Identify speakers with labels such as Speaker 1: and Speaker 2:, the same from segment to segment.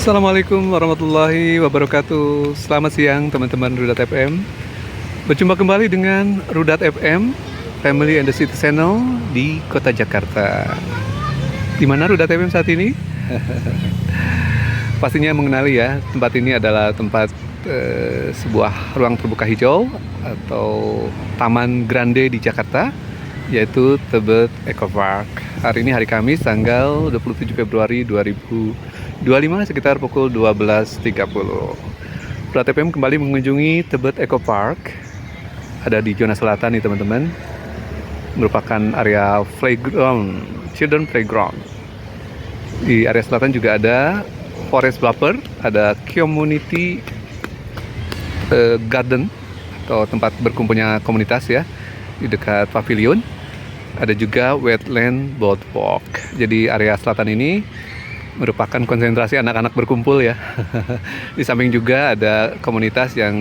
Speaker 1: Assalamualaikum warahmatullahi wabarakatuh. Selamat siang teman-teman Rudat FM. Berjumpa kembali dengan Rudat FM, Family and the City Channel di Kota Jakarta. Di mana Rudat FM saat ini? Pastinya mengenali ya, tempat ini adalah tempat sebuah ruang terbuka hijau atau Taman Grande di Jakarta, yaitu Tebet Eco Park. Hari ini hari Kamis tanggal 27 Februari 2025 sekitar pukul 12.30. Rudat FM kembali mengunjungi Tebet Eco Park. Ada di zona selatan nih teman-teman. Merupakan area playground, children playground. Di area selatan juga ada forest buffer, ada community garden atau tempat berkumpulnya komunitas ya di dekat pavilion. Ada juga wetland boardwalk. Jadi area selatan ini merupakan konsentrasi anak-anak berkumpul ya. Di samping juga ada komunitas yang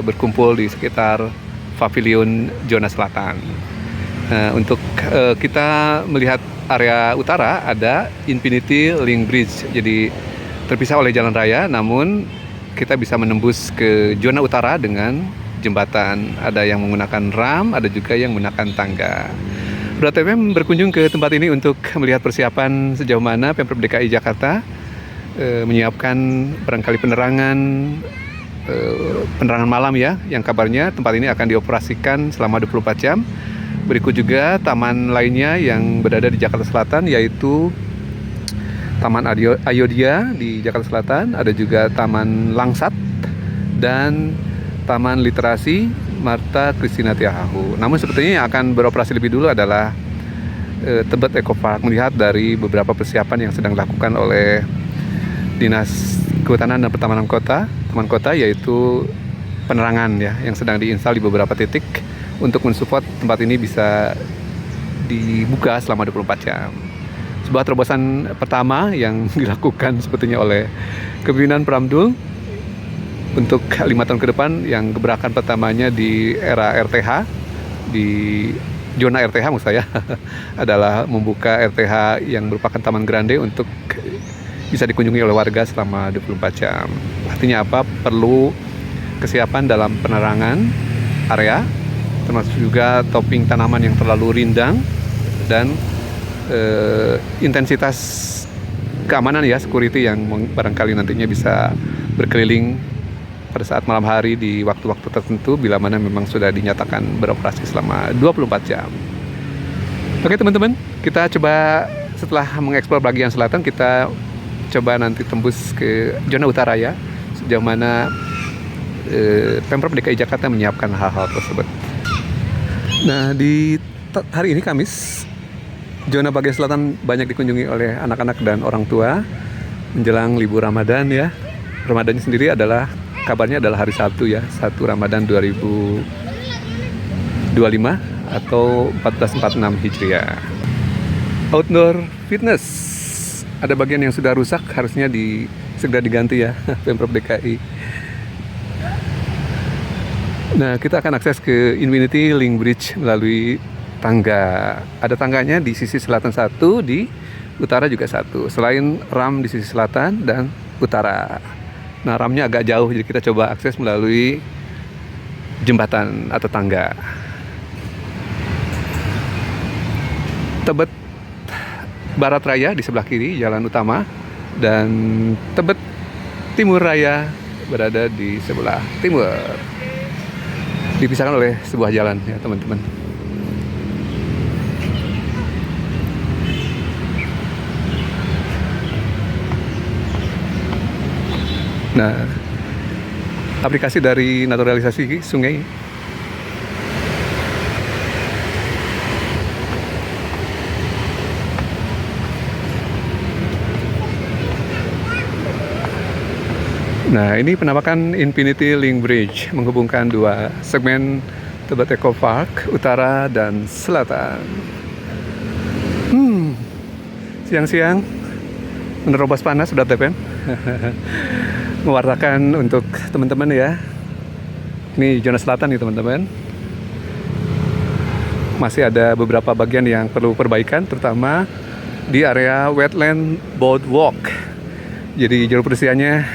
Speaker 1: berkumpul di sekitar pavilion zona selatan. Untuk kita melihat area utara ada Infinity Link Bridge. Jadi terpisah oleh jalan raya, namun kita bisa menembus ke zona utara dengan jembatan. Ada yang menggunakan ram, ada juga yang menggunakan tangga. Rudat FM berkunjung ke tempat ini untuk melihat persiapan sejauh mana Pemprov DKI Jakarta menyiapkan barangkali penerangan malam ya, yang kabarnya tempat ini akan dioperasikan selama 24 jam. Berikut juga taman lainnya yang berada di Jakarta Selatan, yaitu Taman Ayodhya di Jakarta Selatan, ada juga Taman Langsat dan Taman Literasi Marta Christina Tiahahu. Namun sepertinya yang akan beroperasi lebih dulu adalah Tebet Eco Park, melihat dari beberapa persiapan yang sedang dilakukan oleh Dinas Kehutanan dan Pertamanan Kota, Taman Kota, yaitu penerangan ya yang sedang diinstal di beberapa titik untuk mensupport tempat ini bisa dibuka selama 24 jam. Sebuah terobosan pertama yang dilakukan sepertinya oleh kepemimpinan Pramdul untuk 5 tahun ke depan, yang gebrakan pertamanya di era RTH, di zona RTH maksud saya, adalah membuka RTH yang merupakan Taman Grande untuk bisa dikunjungi oleh warga selama 24 jam. Artinya apa? Perlu kesiapan dalam penerangan area, termasuk juga topping tanaman yang terlalu rindang, dan intensitas keamanan ya, security yang barangkali nantinya bisa berkeliling pada saat malam hari di waktu-waktu tertentu bila mana memang sudah dinyatakan beroperasi selama 24 jam. Oke teman-teman, kita coba setelah mengeksplor bagian selatan, kita coba nanti tembus ke zona utara ya, sejauh mana Pemprov DKI Jakarta menyiapkan hal-hal tersebut. Nah, di hari ini Kamis, zona bagian selatan banyak dikunjungi oleh anak-anak dan orang tua menjelang libur Ramadan ya. Ramadan sendiri adalah kabarnya adalah hari Sabtu ya, 1 Ramadan 2025 atau 1446 Hijriah. Outdoor fitness, ada bagian yang sudah rusak, harusnya segera diganti ya Pemprov DKI. Nah, kita akan akses ke Infinity Link Bridge melalui tangga. Ada tangganya di sisi selatan satu, di utara juga satu. Selain ram di sisi selatan dan utara. Nah, ramnya agak jauh, jadi kita coba akses melalui jembatan atau tangga. Tebet Barat Raya di sebelah kiri, jalan utama, dan Tebet Timur Raya berada di sebelah timur. Dipisahkan oleh sebuah jalan ya teman-teman. Nah, aplikasi dari naturalisasi sungai. Nah, ini penampakan Infinity Link Bridge menghubungkan dua segmen Tebet Eco Park, utara dan selatan. Siang-siang menerobos panas sudah TPM. Mewartakan untuk teman-teman ya. Ini zona selatan nih teman-teman. Masih ada beberapa bagian yang perlu perbaikan, terutama di area wetland boardwalk. Jadi jalur pedestriannya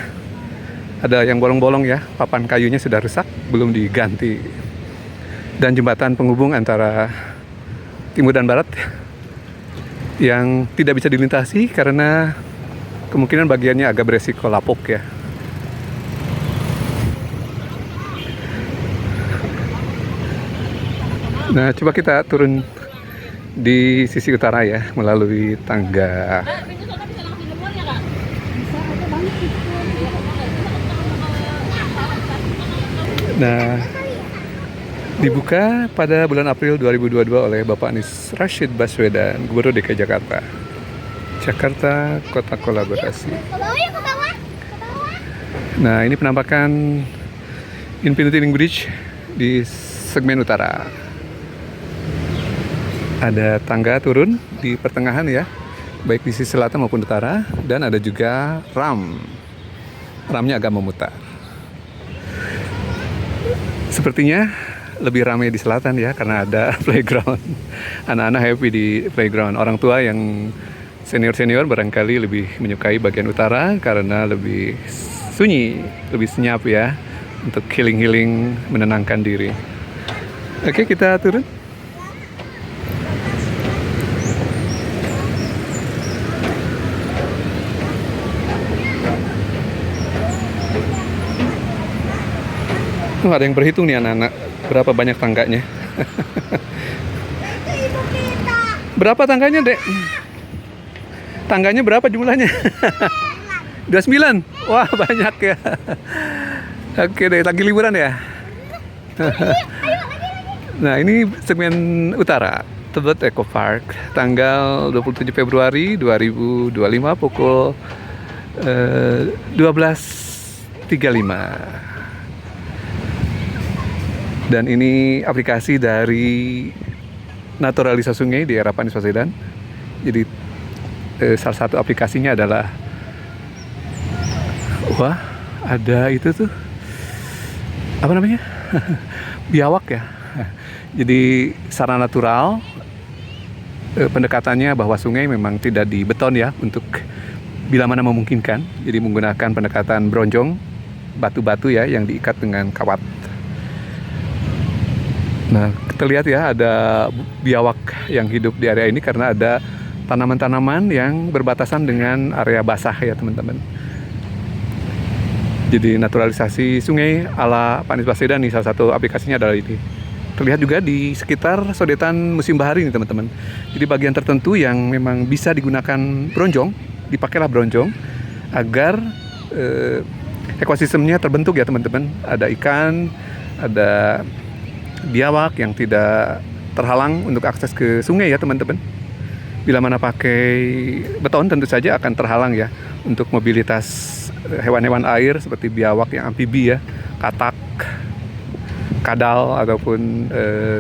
Speaker 1: ada yang bolong-bolong ya, papan kayunya sudah rusak, belum diganti. Dan jembatan penghubung antara timur dan barat yang tidak bisa dilintasi karena kemungkinan bagiannya agak beresiko lapuk ya. Nah, coba kita turun di sisi utara ya, melalui tangga. Nah, dibuka pada bulan April 2022 oleh Bapak Anies Rashid Baswedan, Gubernur DKI Jakarta. Jakarta Kota Kolaborasi. Nah, ini penampakan Infinity Link Bridge di segmen utara. Ada tangga turun di pertengahan ya, baik di sisi selatan maupun utara, dan ada juga ramnya agak memutar. Sepertinya lebih ramai di selatan ya, karena ada playground. Anak-anak happy di playground. Orang tua yang senior barangkali lebih menyukai bagian utara karena lebih sunyi, lebih senyap ya, untuk healing, menenangkan diri. Oke, kita turun. Ada yang berhitung nih anak-anak, berapa banyak tangganya. Berapa tangganya, Dek? Tangganya berapa jumlahnya? 29. Wah, banyak ya. Oke deh, lagi liburan ya. Nah, ini segmen utara, Tebet Eco Park, tanggal 27 Februari 2025 pukul 12.35. Dan ini aplikasi dari naturalisasi sungai di era Pak Anies Baswedan. Jadi salah satu aplikasinya adalah, wah, ada itu tuh, apa namanya? Biawak ya. Jadi secara natural pendekatannya bahwa sungai memang tidak dibeton ya, untuk bila mana memungkinkan. Jadi menggunakan pendekatan bronjong, batu-batu ya yang diikat dengan kawat. Nah, kita lihat ya, ada biawak yang hidup di area ini karena ada tanaman-tanaman yang berbatasan dengan area basah ya teman-teman. Jadi naturalisasi sungai ala Pak Anies Baswedan nih, salah satu aplikasinya adalah ini. Terlihat juga di sekitar sodetan musim bahari nih teman-teman. Jadi bagian tertentu yang memang bisa digunakan bronjong, dipakailah bronjong agar ekosistemnya terbentuk ya teman-teman. Ada ikan, ada biawak yang tidak terhalang untuk akses ke sungai ya teman-teman. Bila mana pakai beton tentu saja akan terhalang ya untuk mobilitas hewan-hewan air seperti biawak yang amfibi ya, katak, kadal ataupun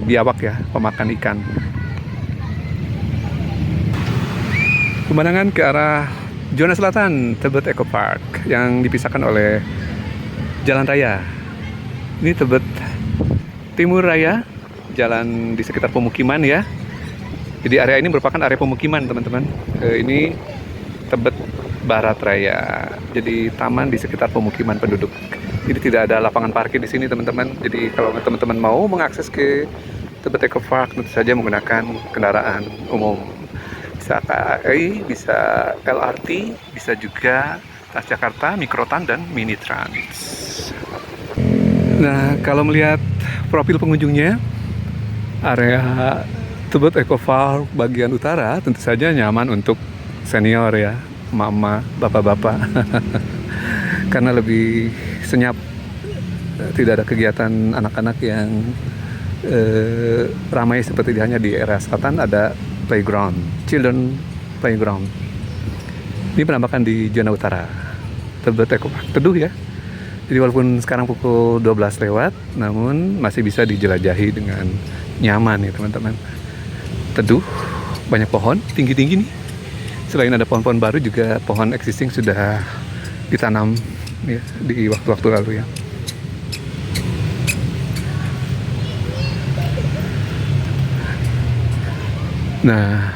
Speaker 1: biawak ya, pemakan ikan. Pemandangan ke arah zona selatan Tebet Eco Park yang dipisahkan oleh jalan raya. Ini Tebet Timur Raya, jalan di sekitar pemukiman ya. Jadi area ini merupakan area pemukiman teman-teman. Ini Tebet Barat Raya. Jadi taman di sekitar pemukiman penduduk. Jadi tidak ada lapangan parkir di sini teman-teman. Jadi kalau teman-teman mau mengakses ke Tebet Eco Park, tentu saja menggunakan kendaraan umum. Bisa KAI, bisa LRT, bisa juga Transjakarta, Mikrotrans, dan Minitrans. Nah, kalau melihat profil pengunjungnya, area Tebet Eco Park bagian utara tentu saja nyaman untuk senior ya, mama, bapak-bapak. Karena lebih senyap, tidak ada kegiatan anak-anak yang ramai seperti hanya di area selatan. Ada playground, children playground. Ini penampakan di zona utara Tebet Eco Park, teduh ya. Jadi walaupun sekarang pukul 12 lewat, namun masih bisa dijelajahi dengan nyaman ya teman-teman. Teduh, banyak pohon, tinggi-tinggi nih. Selain ada pohon-pohon baru, juga pohon existing sudah ditanam ya, di waktu-waktu lalu ya. Nah,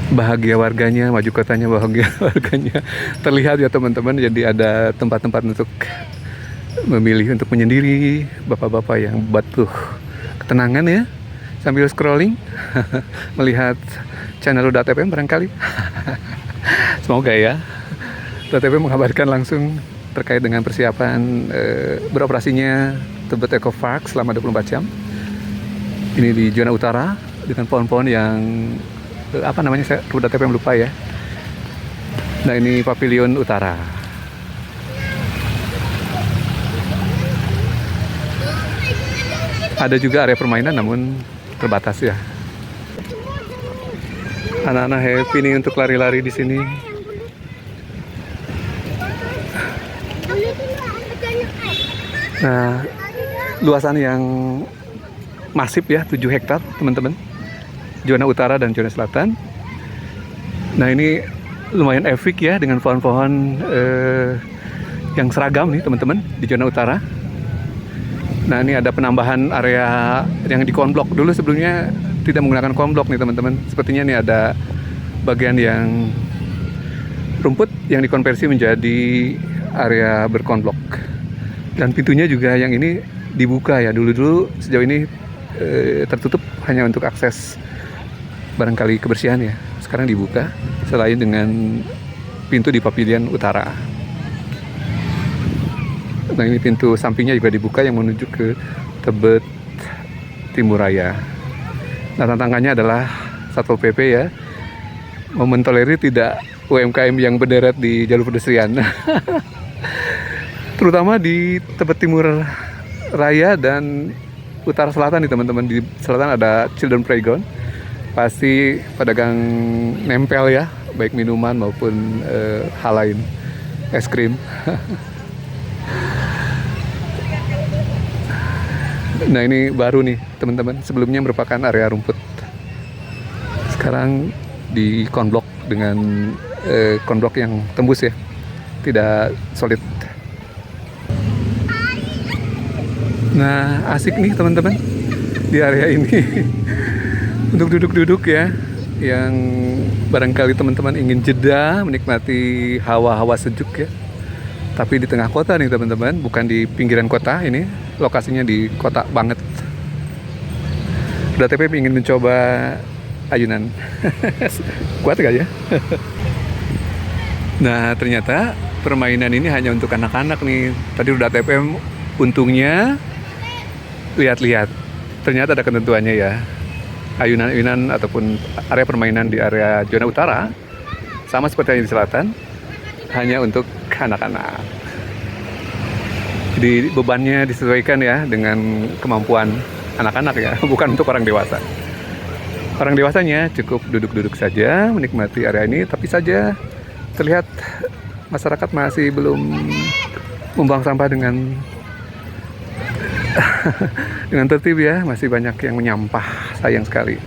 Speaker 1: bahagia warganya, maju kotanya bahagia warganya. Terlihat ya teman-teman, jadi ada tempat-tempat untuk memilih untuk menyendiri, bapak-bapak yang butuh ketenangan ya, sambil scrolling melihat channel .fm barangkali. Semoga ya .fm mengabarkan langsung terkait dengan persiapan beroperasinya Tebet Eco Park selama 24 jam. Ini di zona utara dengan pohon-pohon yang apa namanya, saya .fm lupa ya. Nah, ini pavilion utara. Ada juga area permainan namun terbatas ya. Anak-anak happy nih untuk lari-lari di sini. Nah, luasan yang masif ya, 7 hektar teman-teman. Zona utara dan zona selatan. Nah, ini lumayan efik ya dengan pohon-pohon yang seragam nih teman-teman di zona utara. Nah, ini ada penambahan area yang di konblok. Dulu sebelumnya tidak menggunakan konblok nih teman-teman. Sepertinya nih ada bagian yang rumput yang dikonversi menjadi area berkonblok. Dan pintunya juga yang ini dibuka ya. Dulu sejauh ini tertutup hanya untuk akses barangkali kebersihan ya. Sekarang dibuka selain dengan pintu di pavilion utara. Nah, ini pintu sampingnya juga dibuka yang menuju ke Tebet Timur Raya. Nah, tantangannya adalah Satpol PP ya, mentolerir tidak UMKM yang berderet di jalur pedestrian. Terutama di Tebet Timur Raya dan utara selatan nih teman-teman. Di selatan ada Children Playground. Pasti pedagang nempel ya, baik minuman maupun hal lain, es krim. Nah, ini baru nih teman-teman, sebelumnya merupakan area rumput. Sekarang di konblok dengan konblok yang tembus ya, tidak solid. Nah, asik nih teman-teman di area ini untuk duduk-duduk ya, yang barangkali teman-teman ingin jeda menikmati hawa-hawa sejuk ya. Tapi di tengah kota nih teman-teman, bukan di pinggiran kota. Ini lokasinya di kota banget. .fm ingin mencoba ayunan. Kuat gak ya? Nah, ternyata permainan ini hanya untuk anak-anak nih. Tadi .fm untungnya lihat-lihat. Ternyata ada ketentuannya ya. Ayunan-ayunan ataupun area permainan di area zona utara sama seperti yang di selatan, hanya untuk anak-anak. Jadi bebannya disesuaikan ya dengan kemampuan anak-anak ya, bukan untuk orang dewasa. Orang dewasanya cukup duduk-duduk saja menikmati area ini, tapi saja terlihat masyarakat masih belum membuang sampah dengan dengan tertib ya, masih banyak yang menyampah, sayang sekali.